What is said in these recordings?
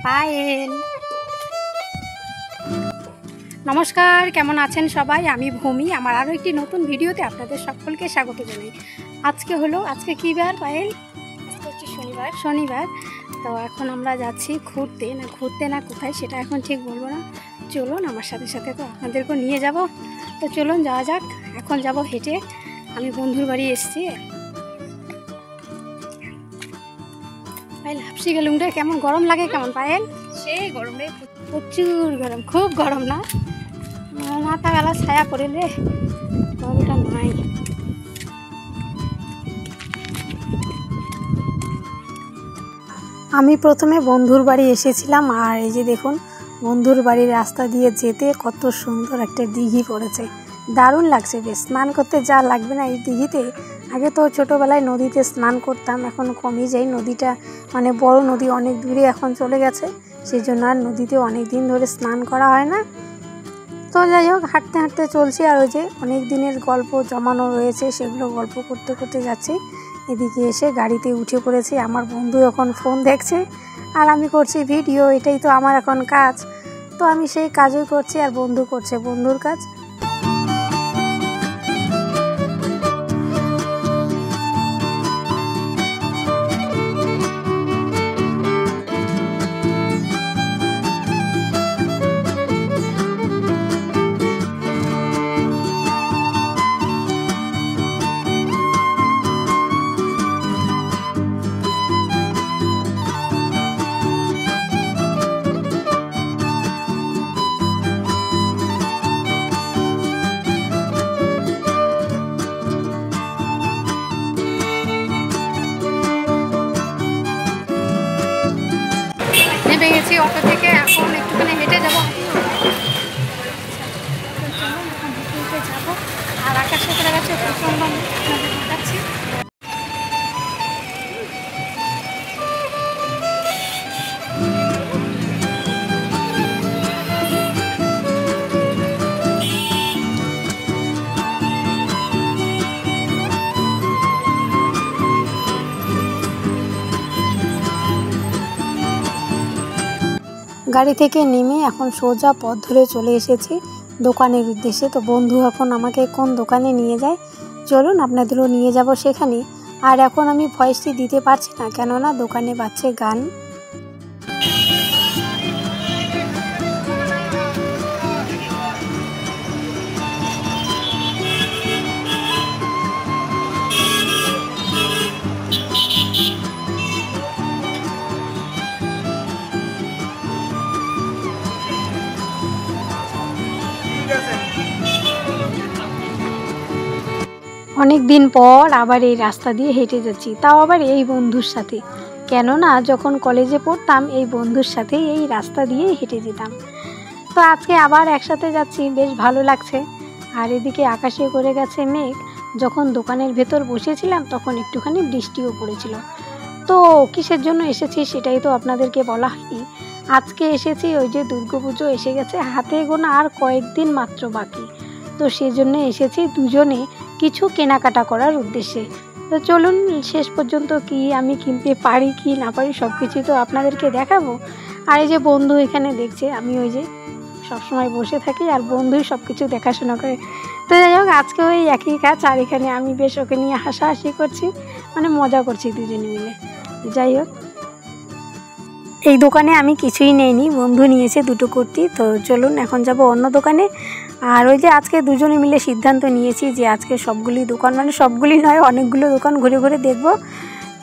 পায়েল। নমস্কার, কেমন আছেন সবাই? আমি ভূমি। আমার আরও একটি নতুন ভিডিওতে আপনাদের সকলকে স্বাগত জানাই। আজকে কী বার পায়েল? আজকে হচ্ছে শনিবার। তো এখন আমরা যাচ্ছি ঘুরতে না কোথায় সেটা এখন ঠিক বলবো না। চলুন আমার সাথে সাথে, তো আপনাদেরকেও নিয়ে যাব। তো চলুন যাওয়া যাক। এখন যাব হেঁটে। আমি বন্ধুর বাড়ি এসেছি। পায়েল হাফসি গেলুম রে। কেমন গরম লাগে? কেমন পায়েল? সেই গরম রে, প্রচুর গরম, খুব গরম না? মাথা গেলা ছায়া করে রে, গরমটা নাই। আমি প্রথমে বন্ধুর বাড়ি এসেছিলাম, আর এই যে দেখুন বন্ধুর বাড়ির রাস্তা দিয়ে যেতে কত সুন্দর একটা দিঘি পড়েছে, দারুণ লাগছে। বেশ স্নান করতে যা লাগবে না এই দিঘিতে। আগে তো ছোটোবেলায় নদীতে স্নান করতাম, এখন কমই যাই। নদীটা মানে বড় নদী, অনেক দূরে এখন চলে গেছে, সেই জন্য আর নদীতে অনেক দিন ধরে স্নান করা হয় না। তো যাই হোক, হাঁটতে হাঁটতে চলছি, আর ওই যে অনেক দিনের গল্প জমানো রয়েছে সেগুলো গল্প করতে করতে যাচ্ছি। এদিকে এসে গাড়িতে উঠে পড়েছি। আমার বন্ধু এখন ফোন দেখছে আর আমি করছি ভিডিও। এটাই তো আমার এখন কাজ। তো আমি সেই কাজই করছি আর বন্ধু করছে বন্ধুর কাজ। নেমে গেছি অটো থেকে, এখন একটুখানি হেঁটে যাবো। যাবো আর আকাশে করে গেছে প্রচন্ড দেখাচ্ছি। গাড়ি থেকে নেমে এখন সোজা পথ ধরে চলে এসেছি দোকানের উদ্দেশ্যে। তো বন্ধু এখন আমাকে কোন দোকানে নিয়ে যায়, চলুন আপনাদেরও নিয়ে যাব সেখানে। আর এখন আমি ভয়েসটি দিতে পারছি না, কেননা দোকানে বাজছে গান। অনেক দিন পর আবার এই রাস্তা দিয়ে হেঁটে যাচ্ছি, তাও আবার এই বন্ধুর সাথে। কেননা যখন কলেজে পড়তাম এই বন্ধুর সাথে এই রাস্তা দিয়ে হেঁটে যেতাম। তো আজকে আবার একসাথে যাচ্ছি, বেশ ভালো লাগছে। আর এদিকে আকাশে করে গেছে মেঘ। যখন দোকানের ভেতর বসেছিলাম তখন একটুখানি বৃষ্টিও পড়েছিল। তো কিসের জন্য এসেছি সেটাই তো আপনাদেরকে বলা হয়নি। আজকে এসেছি, ওই যে দুর্গাপুজো এসে গেছে, হাতে গোনা আর কয়েকদিন মাত্র বাকি। তো সেজন্য এসেছি দুজনে কিছু কেনাকাটা করার উদ্দেশ্যে। তো চলুন শেষ পর্যন্ত কি আমি কিনতে পারি কি না পারি সব কিছু তো আপনাদেরকে দেখাবো। আর এই যে বন্ধু এখানে দেখছে, আমি ওই যে সবসময় বসে থাকি আর বন্ধুই সব কিছু দেখাশোনা করে। তো যাই হোক, আজকে ওই একই কাজ, আর এখানে আমি বেশ ওকে নিয়ে হাসাহাসি করছি, মানে মজা করছি দুজনে মিলে। যাই হোক, এই দোকানে আমি কিছুই নেইনি, বন্ধু নিয়েছে দুটো কুর্তি। তো চলুন এখন যাব অন্য দোকানে। আর ওই যে আজকে দুজনে মিলে সিদ্ধান্ত নিয়েছি যে আজকে সবগুলি দোকান, মানে সবগুলি নয়, অনেকগুলো দোকান ঘুরে ঘুরে দেখব।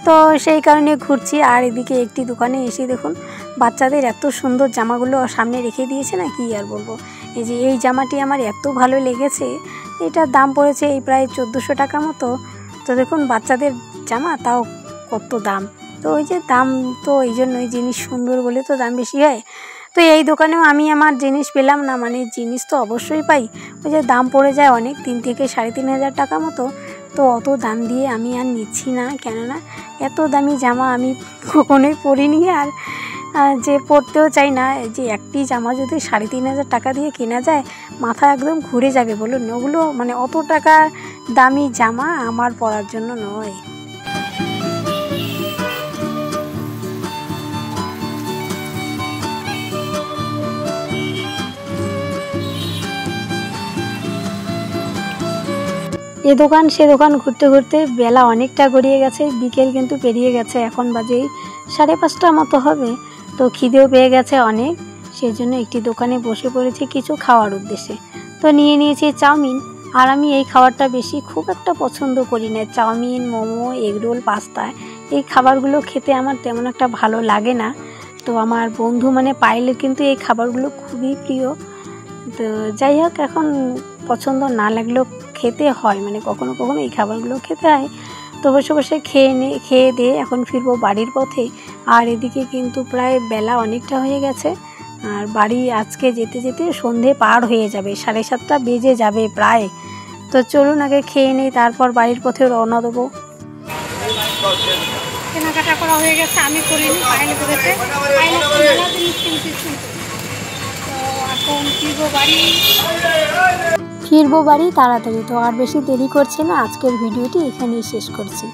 তো সেই কারণে ঘুরছি। আর এদিকে একটি দোকানে এসে দেখুন বাচ্চাদের এত সুন্দর জামাগুলো সামনে রেখে দিয়েছে, না কি আর বলবো। এই যে এই জামাটি আমার এত ভালো লেগেছে, এটার দাম পড়েছে এই প্রায় 1400 টাকা মতো। তো দেখুন বাচ্চাদের জামা, তাও কত দাম। তো ওই যে দাম, তো এই জন্যই জিনিস সুন্দর বলে তো দাম বেশি হয়। তো এই দোকানেও আমি আমার জিনিস পেলাম না, মানে জিনিস তো অবশ্যই পাই, ওই যে দাম পড়ে যায় অনেক, 3 থেকে 3500 টাকা মতো। তো অত দাম দিয়ে আমি আর নিচ্ছি না, কেননা এত দামি জামা আমি কখনোই পরিনি, আর যে পরতেও চাই না। যে একটি জামা যদি 3500 টাকা দিয়ে কেনা যায়, মাথা একদম ঘুরে যাবে বলুন। ওগুলো মানে অত টাকা দামি জামা আমার পরার জন্য নয়। এ দোকান সে দোকান ঘুরতে ঘুরতে বেলা অনেকটা গড়িয়ে গেছে, বিকেল কিন্তু পেরিয়ে গেছে, এখন বাজে 5:30 মতো হবে। তো খিদেও পেয়ে গেছে অনেক, সেই জন্য একটি দোকানে বসে পড়েছি কিছু খাওয়ার উদ্দেশ্যে। তো নিয়ে নিয়েছি চাউমিন, আর আমি এই খাবারটা বেশি খুব একটা পছন্দ করি না। চাউমিন, মোমো, এগরোল, পাস্তা এই খাবারগুলো খেতে আমার তেমন একটা ভালো লাগে না। তো আমার বন্ধু মানে পায়েলের কিন্তু এই খাবারগুলো খুবই প্রিয়। তো যাই হোক, এখন পছন্দ না লাগলেও খেতে হয়, মানে কখনো কখনো এই খাবারগুলো খেতে হয়। তো বসে বসে খেয়ে দিয়ে এখন ফিরবো বাড়ির পথে। আর এদিকে কিন্তু প্রায় বেলা অনেকটা হয়ে গেছে, আর বাড়ি আজকে যেতে যেতে সন্ধে পার হয়ে যাবে, 7:30 বেজে যাবে প্রায়। তো চলুন আগে খেয়ে নিই, তারপর বাড়ির পথে রওনা দেবো। কেনাকাটা করা হয়ে গেছে, আমি করিনি, পায়েল করেছে। তো এখন ফিরবো বাড়ি তাড়াতাড়ি। তো আর বেশি দেরি করছি না, আজকের ভিডিওটি এখানেই শেষ করছি।